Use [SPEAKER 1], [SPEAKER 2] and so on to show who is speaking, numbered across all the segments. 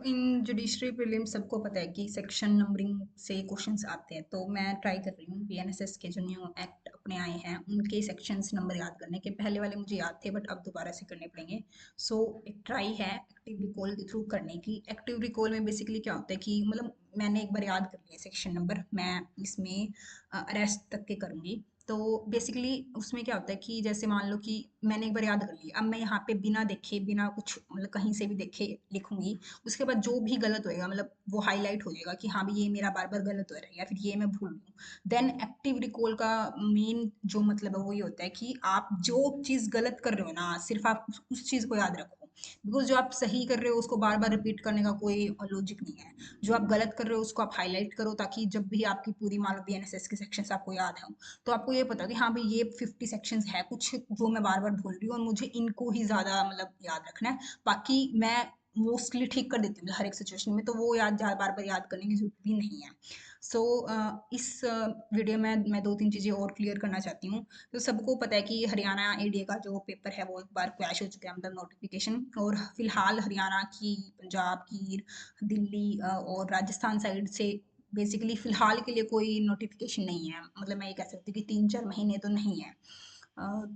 [SPEAKER 1] इन judiciary prelim सबको पता है कि सेक्शन नंबरिंग से क्वेश्चंस आते हैं, तो मैं ट्राई कर रही हूँ बीएनएसएस के जो न्यू एक्ट अपने आए हैं उनके सेक्शंस नंबर याद करने के। पहले वाले मुझे याद थे बट अब दोबारा से करने पड़ेंगे। सो एक ट्राई है एक्टिव रिकॉल के थ्रू करने की। एक्टिव रिकॉल में बेसिकली क्या होता है कि मतलब मैंने एक बार याद कर लिया सेक्शन नंबर, मैं इसमें अरेस्ट तक के करूँगी। तो बेसिकली उसमें क्या होता है कि जैसे मान लो कि मैंने एक बार याद कर लिया, अब मैं यहाँ पे बिना देखे बिना कुछ मतलब कहीं से भी देखे लिखूंगी। उसके बाद जो भी गलत होएगा मतलब वो हाईलाइट हो जाएगा कि हाँ भी ये मेरा बार बार गलत हो रहा है या फिर ये मैं भूल रही हूँ। देन एक्टिव रिकॉल का मेन जो मतलब है वो ये होता है कि आप जो चीज़ गलत कर रहे हो ना सिर्फ आप उस चीज़ को याद रखो। बिकॉज जो आप सही कर रहे हो उसको बार बार रिपीट करने का कोई लॉजिक नहीं है। जो आप गलत कर रहे हो उसको आप हाईलाइट करो ताकि जब भी आपकी पूरी मान लो बीएनएसएस के सेक्शंस आपको याद हो तो आपको ये पता हो कि हाँ भाई ये 50 सेक्शंस है कुछ जो मैं बार बार भूल रही हूँ और मुझे इनको ही ज़्यादा मतलब याद रखना है। बाकी मैं मोस्टली ठीक कर देती हूँ हर एक सिचुएशन में, तो वो बार बार याद करने की जरूरत भी नहीं है। सो इस वीडियो में मैं दो तीन चीज़ें और क्लियर करना चाहती हूँ। तो सबको पता है कि हरियाणा एडीए का जो पेपर है वो एक बार क्रैश हो चुका है मतलब नोटिफिकेशन, और फिलहाल हरियाणा की, पंजाब की, दिल्ली और राजस्थान साइड से बेसिकली फिलहाल के लिए कोई नोटिफिकेशन नहीं है। मतलब मैं ये कह सकती हूँ कि 3-4 महीने तो नहीं है।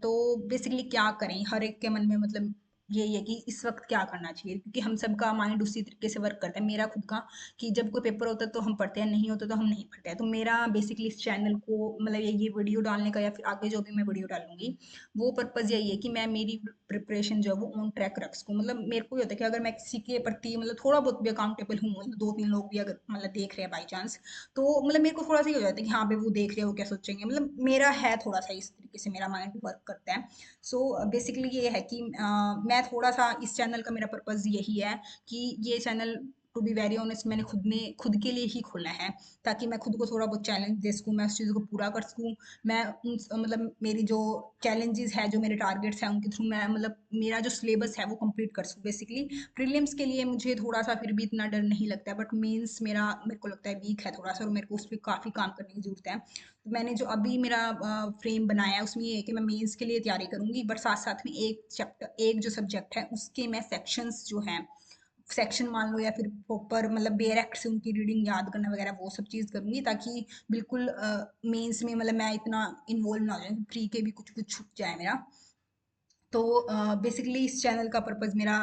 [SPEAKER 1] तो बेसिकली क्या करें, हर एक के मन में मतलब यही है कि इस वक्त क्या करना चाहिए, क्योंकि हम सबका माइंड उसी तरीके से वर्क करता है। मेरा खुद का कि जब कोई पेपर होता है तो हम पढ़ते हैं, नहीं होता तो हम नहीं पढ़ते हैं। तो मेरा बेसिकली इस चैनल को मतलब ये वीडियो डालने का या फिर आगे जो भी मैं वीडियो डालूंगी वो पर्पज़ यही है कि मैं मेरी प्रिपरेशन जो है वो ऑन ट्रैक रख सकूँ। मतलब मेरे को ये होता है कि अगर मैं किसी के प्रति मतलब थोड़ा बहुत भी अकाउंटेबल हूँ, मतलब 2-3 लोग भी अगर मतलब देख रहे हैं बाई चांस, तो मतलब मेरे को थोड़ा सा ही हो जाता है कि हाँ भाई वो देख रहे हो क्या सोचेंगे। मतलब मेरा है थोड़ा सा इस तरीके से मेरा माइंड वर्क करता है। सो बेसिकली ये है कि मैं थोड़ा सा इस चैनल का मेरा पर्पज़ यही है कि ये channel to be very honest मैंने खुद के लिए ही खोला है ताकि मैं खुद को थोड़ा बहुत चैलेंज दे सकूँ, मैं उस चीज़ को पूरा कर सकूँ। मैं मतलब मेरी जो चैलेंजेस है, जो मेरे टारगेट्स हैं उनके थ्रू मैं मतलब मेरा जो सिलेबस है वो कंप्लीट कर सकूँ। बेसिकली प्रीलिम्स के लिए मुझे थोड़ा सा फिर भी इतना डर नहीं लगता है, बट मेंस मेरे को लगता है वीक है थोड़ा सा और मेरे को उस पर काफ़ी काम करने की ज़रूरत है। तो मैंने जो अभी मेरा फ्रेम बनाया है उसमें ये है कि मैं मेंस के लिए तैयारी करूँगी, बट साथ साथ में एक जो सब्जेक्ट है उसके मैं सेक्शंस जो हैं सेक्शन मान लो या फिर प्रॉपर मतलब बेयर एक्ट से उनकी रीडिंग याद करना वगैरह वो सब चीज़ करूँगी ताकि बिल्कुल मेंस में मतलब मैं इतना इन्वॉल्व ना हो जाऊँ, प्री के भी कुछ कुछ छूट जाए मेरा। तो बेसिकली इस चैनल का पर्पज़ मेरा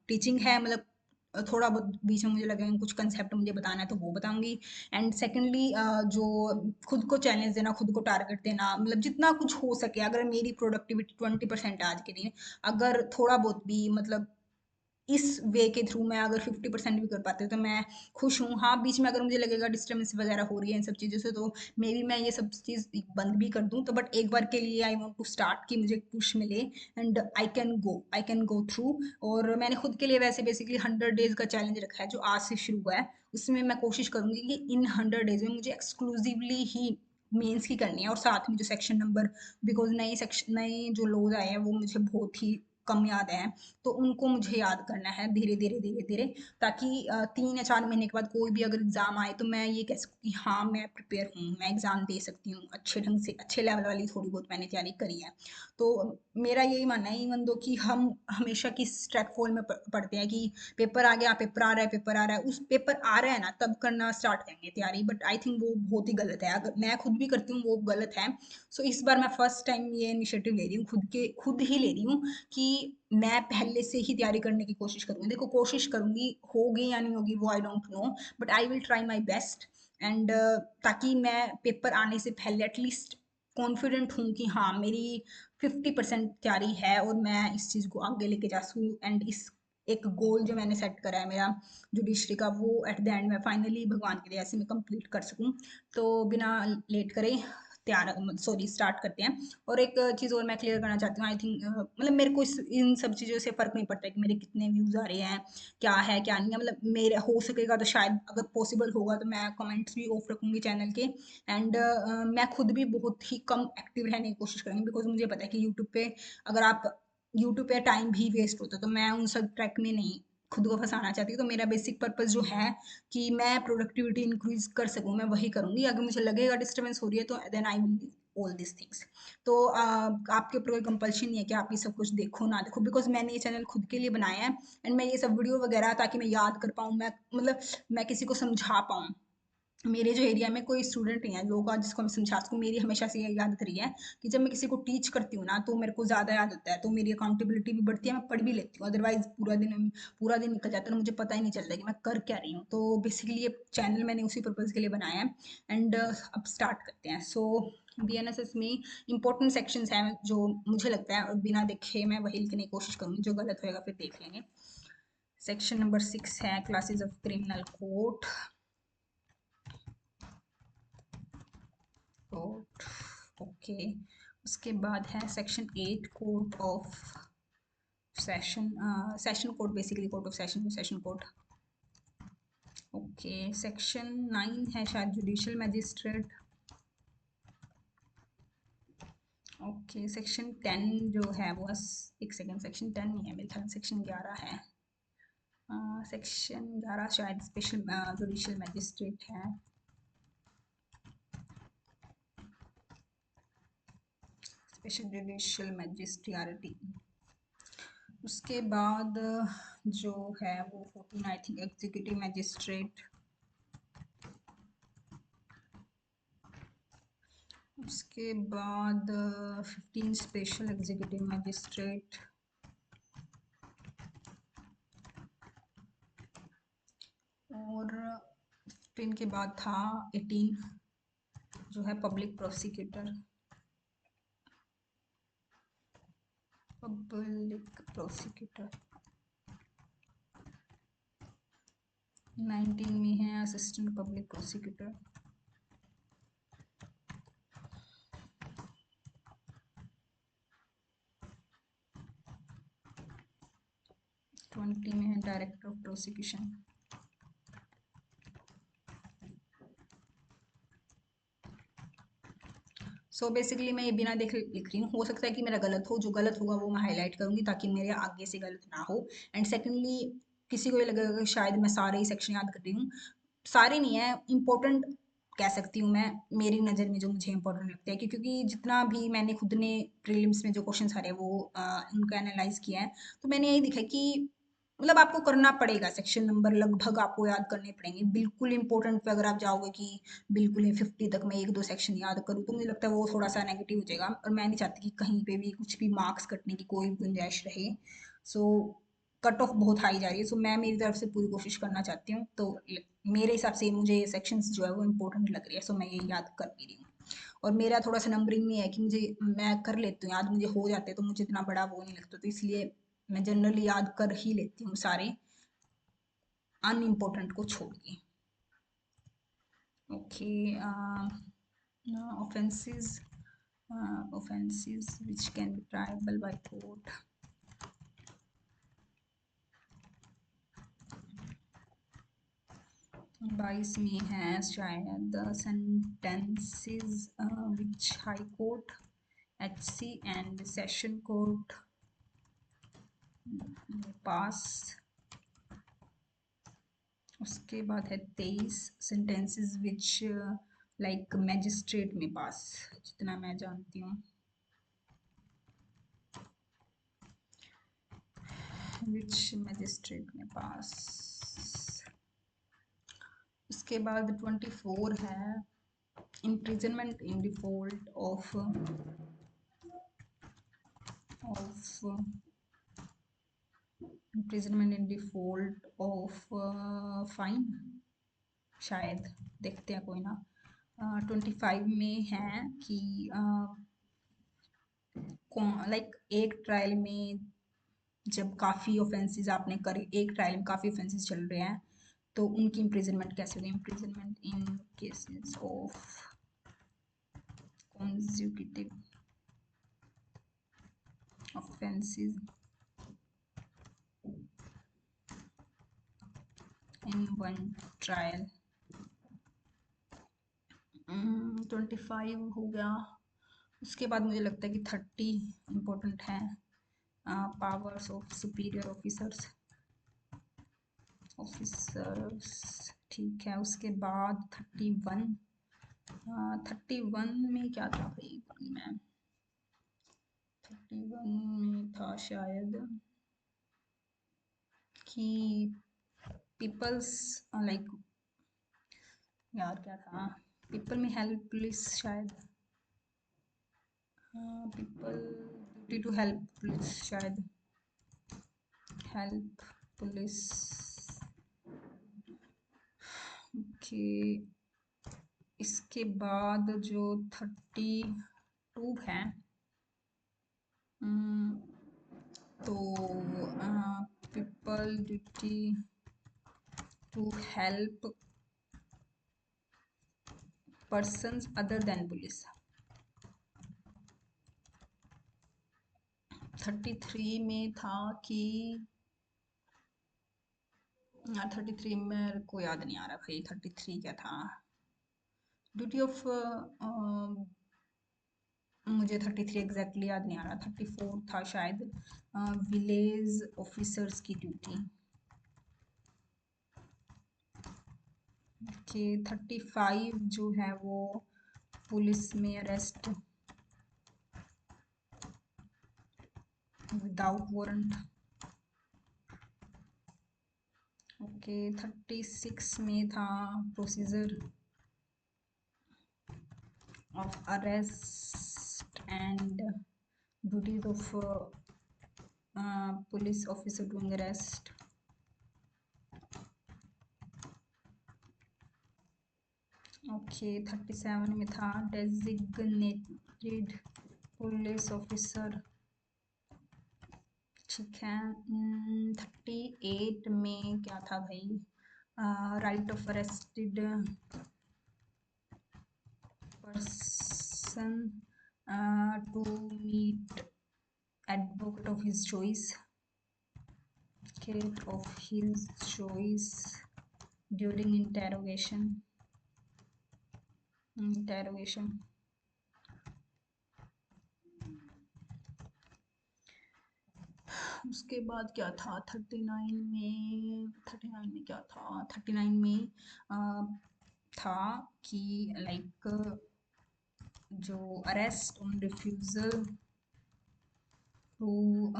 [SPEAKER 1] टीचिंग है। मतलब थोड़ा बहुत बीच में मुझे लगे कुछ कंसेप्ट मुझे बताना है तो वो बताऊंगी। एंड सेकेंडली जो खुद को चैलेंज देना, खुद को टारगेट देना, मतलब जितना कुछ हो सके अगर मेरी प्रोडक्टिविटी 20% आज के दिन अगर थोड़ा बहुत भी मतलब इस वे के थ्रू मैं अगर 50% भी कर पाती हूँ तो मैं खुश हूँ। हाँ बीच में अगर मुझे लगेगा डिस्टर्बेंस वगैरह हो रही है इन सब चीज़ों से तो मे बी मैं ये सब चीज़ बंद भी कर दूँ। तो बट एक बार के लिए आई वांट टू स्टार्ट कि मुझे एक पुश मिले and I can go through. और मैंने खुद के लिए वैसे बेसिकली 100 डेज का चैलेंज रखा है जो आज से शुरू हुआ है। उसमें मैं कोशिश करूंगी कि इन 100 डेज में मुझे एक्सक्लूसिवली ही मेंस की करनी है और साथ में जो सेक्शन नंबर, बिकॉज नए जो लोग आए हैं वो मुझे बहुत ही कम याद है, तो उनको मुझे याद करना है धीरे धीरे धीरे धीरे ताकि 3 या 4 महीने के बाद कोई भी अगर एग्जाम आए तो मैं ये कह सकूँ कि हाँ मैं प्रिपेयर हूँ, मैं एग्जाम दे सकती हूँ अच्छे ढंग से, अच्छे लेवल वाली थोड़ी बहुत मैंने तैयारी करी है। तो मेरा यही मानना है, इवन दो कि हम हमेशा किस ट्रैक फॉल में पढ़ते हैं कि पेपर आ गया, पेपर आ रहा है, पेपर आ रहा है, उस पेपर आ रहा है ना तब करना स्टार्ट करेंगे तैयारी, बट आई थिंक वो बहुत ही गलत है। अगर मैं खुद भी करती हूँ वो गलत है। सो इस बार मैं फर्स्ट टाइम ये इनिशिएटिव ले रही हूँ, खुद ही ले रही हूँ कि मैं पहले से ही तैयारी करने की कोशिश करूंगी। देखो कोशिश करूंगी, होगी या नहीं होगी वो I don't know, but I will try my best. And ताकि मैं पेपर आने से पहले एटलीस्ट कॉन्फिडेंट हूँ कि हाँ मेरी 50% तैयारी है और मैं इस चीज़ को आगे लेके जा सकूँ। एंड इस एक गोल जो मैंने सेट करा है मेरा जुडिशरी का, वो एट द एंड में फाइनली भगवान के दया से मैं कंप्लीट कर सकूँ। तो बिना लेट करे स्टार्ट करते हैं। और एक चीज़ और मैं क्लियर करना चाहती हूँ, आई थिंक मतलब मेरे को इन सब चीज़ों से फ़र्क नहीं पड़ता है कि मेरे कितने व्यूज़ आ रहे हैं, क्या है क्या नहीं है। मतलब मेरे हो सकेगा तो शायद अगर पॉसिबल होगा तो मैं कमेंट्स भी ऑफ रखूँगी चैनल के। एंड मैं खुद भी बहुत ही कम एक्टिव रहने की कोशिश करूँगी, बिकॉज मुझे पता है कि यूट्यूब पे टाइम भी वेस्ट होता है, तो मैं उन सब ट्रैक में नहीं खुद को फंसाना चाहती हूँ। तो मेरा बेसिक पर्पस जो है कि मैं प्रोडक्टिविटी इंक्रीज कर सकूँ मैं वही करूँगी। अगर मुझे लगेगा डिस्टर्बेंस हो रही है तो then I will leave. All this things. तो आपके ऊपर कोई कंपल्शन नहीं है कि आप ये सब कुछ देखो ना देखो, बिकॉज मैंने ये चैनल खुद के लिए बनाया है एंड मैं ये सब वीडियो वगैरह ताकि मैं याद कर पाऊँ, मैं मतलब मैं किसी को समझा पाऊँ। मेरे जो एरिया में कोई स्टूडेंट नहीं है लोग जिसको मैं समझा सकूँ। मेरी हमेशा से ये आदत रही है कि जब मैं किसी को टीच करती हूँ ना तो मेरे को ज़्यादा याद होता है, तो मेरी अकाउंटेबिलिटी भी बढ़ती है, मैं पढ़ भी लेती हूँ। अदरवाइज पूरा दिन निकल जाता है और मुझे पता ही नहीं चलता कि मैं कर क्या रही हूँ। तो बेसिकली ये चैनल मैंने उसी पर्पज़ के लिए बनाया है। एंड अब स्टार्ट करते हैं। सो BNSS में इंपॉर्टेंट सेक्शंस हैं जो मुझे लगता है, और बिना देखे मैं वही लिखने की कोशिश करूँगी, जो गलत होएगा फिर देख लेंगे। सेक्शन नंबर 6 है classes of criminal court. Court okay. उसके बाद है section 8 court of session, session court, basically court of session, session court. Okay section 9 है शायद जुडिशियल मैजिस्ट्रेट। ओके सेक्शन 10 जो है वो एक सेकेंड, सेक्शन 10 नहीं है मेरे ख्याल, सेक्शन 11 है। सेक्शन 11 शायद स्पेशल जुडिशियल मैजिस्ट्रेट है। Special judicial magistrate. उसके बाद जो है वो 14 आई थिंक एग्जीक्यूटिव मैजिस्ट्रेट। उसके बाद 15 स्पेशल एग्जीक्यूटिव मैजिस्ट्रेट। और 15 के बाद था 18 जो है पब्लिक प्रोसिक्यूटर। पब्लिक प्रोसिक्यूटर 19 में है असिस्टेंट पब्लिक प्रोसिक्यूटर। ट्वेंटी में है director of prosecution. So basically मैं ये बिना देखे लिख रही हूँ, हो सकता है कि मेरा गलत हो, जो गलत होगा वो मैं हाईलाइट करूंगी ताकि मेरे आगे से गलत ना हो। एंड सेकेंडली किसी को ये लगेगा कि शायद मैं सारे ही सेक्शन याद कर रही हूँ, सारे नहीं है, इम्पोर्टेंट कह सकती हूँ मैं, मेरी नज़र में जो मुझे इंपॉर्टेंट लगता है, क्योंकि जितना भी मैंने खुद ने प्रीलिम्स में जो क्वेश्चन आ रहे हैं वो उनका एनालाइज किया है, तो मैंने यही देखा कि मतलब आपको करना पड़ेगा, सेक्शन नंबर लगभग आपको याद करने पड़ेंगे। बिल्कुल इंपॉर्टेंट पे अगर आप जाओगे कि बिल्कुल ही 50 तक मैं एक दो सेक्शन याद करूँ, तो मुझे लगता है वो थोड़ा सा नेगेटिव हो जाएगा, और मैं नहीं चाहती कि कहीं पे भी कुछ भी मार्क्स कटने की कोई गुंजाइश रहे। सो कट ऑफ बहुत हाई जा रही है, सो मैं मेरी तरफ से पूरी कोशिश करना चाहती हूँ। तो मेरे हिसाब से मुझे ये सेक्शंस जो है वो इंपॉर्टेंट लग रही है, सो मैं ये याद कर भी रही हूँ। और मेरा थोड़ा सा नंबरिंग में है कि मुझे, मैं कर लेती हूँ याद, मुझे हो जाते हैं, तो मुझे इतना बड़ा वो नहीं लगता, तो इसलिए मैं जनरली याद कर ही लेती हूँ सारे, अनइम्पोर्टेंट को छोड़ के। Okay offenses offenses which can be triable by court। 22 में है शायद sentences which high court, HC and session court पास। उसके बाद है 23 sentences which like magistrate में पास, जितना मैं जानती हूँ, which magistrate में पास। उसके बाद 24 है imprisonment in default of imprisonment in default of fine, शायद देखते हैं कोई ना। 25 में है कि लाइक एक ट्रायल में जब काफ़ी ऑफेंसेस आपने कर, एक ट्रायल में काफ़ी ऑफेंसेस चल रहे हैं, तो उनकी इम्प्रिजनमेंट कैसे होगी। Imprisonment in cases of consecutive offenses in one trial। 25 हो गया। उसके बाद मुझे लगता है कि 30 इम्पोर्टेंट है, पावर्स ऑफ सुपीरियर ऑफिसर्स ठीक है। उसके बाद 31 में क्या था भाई, करूँगी मैं। 31 में था शायद कि पीपल्स लाइक, यार क्या था, पीपल में हेल्प पुलिस शायद, people duty to help police शायद, हेल्प पुलिस। ओके, इसके बाद जो 32 है, तो people duty to help persons other than police. 33 में था कि 33 मेरे को याद नहीं आ रहा भाई, 33 क्या था, ड्यूटी ऑफ, मुझे 33 एग्जैक्टली याद नहीं आ रहा, 34 था शायद, विलेज ऑफिसर्स की ड्यूटी। ओके, 35 जो है वो पुलिस में अरेस्ट विदाउट वारंट। ओके, 36 में था procedure of arrest and duties of police officer doing arrest. Okay, 37 में था डेजिग्नेटेड पुलिस ऑफिसर। ठीक है, 38 में क्या था भाई, right of arrested person to meet advocate of his choice, during interrogation. उसके बाद क्या था 39 में, क्या था 39 में, था कि लाइक जो arrest on refusal to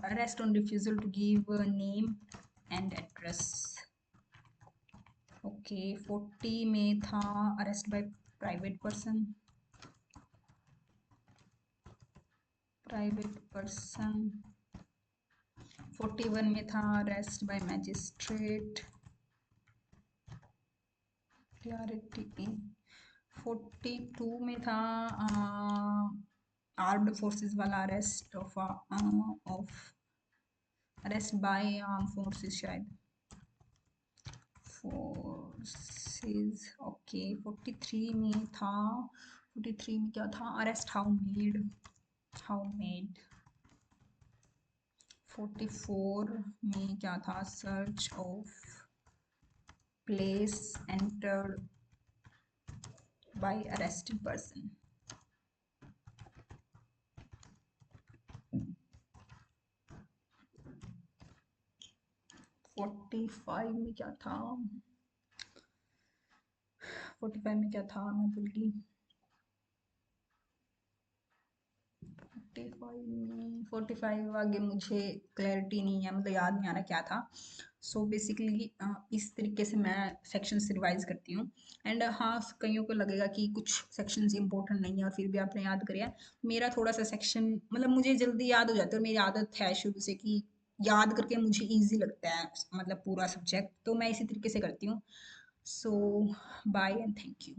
[SPEAKER 1] arrest on refusal to give a name and address. Okay, 40 में था अरेस्ट बाय प्राइवेट पर्सन। 41 में था अरेस्ट बाय मैजिस्ट्रेट। 42 में था आर्म्ड फोर्सेस वाला arrest of arrest by arm forces शायद, फोर्सेस। ओके, 43 में था, 43 में क्या था, अरेस्ट हाउ मेड। 44 में क्या था, search of place entered by arrested person. 45 में क्या था, 45 में क्या था, मैं भूल गई। 45 आगे मुझे क्लैरिटी नहीं है, मतलब याद नहीं आ रहा क्या था। सो बेसिकली इस तरीके से मैं सेक्शंस रिवाइज करती हूँ। एंड हाँ, कईयों को लगेगा कि कुछ सेक्शंस इंपॉर्टेंट नहीं है और फिर भी आपने याद करिए। मेरा थोड़ा सा सेक्शन मतलब मुझे जल्दी याद हो जाता है और मेरी आदत है शुरू से कि याद करके मुझे ईजी लगता है, मतलब पूरा सब्जेक्ट, तो मैं इसी तरीके से करती हूँ। सो बाय एंड थैंक यू।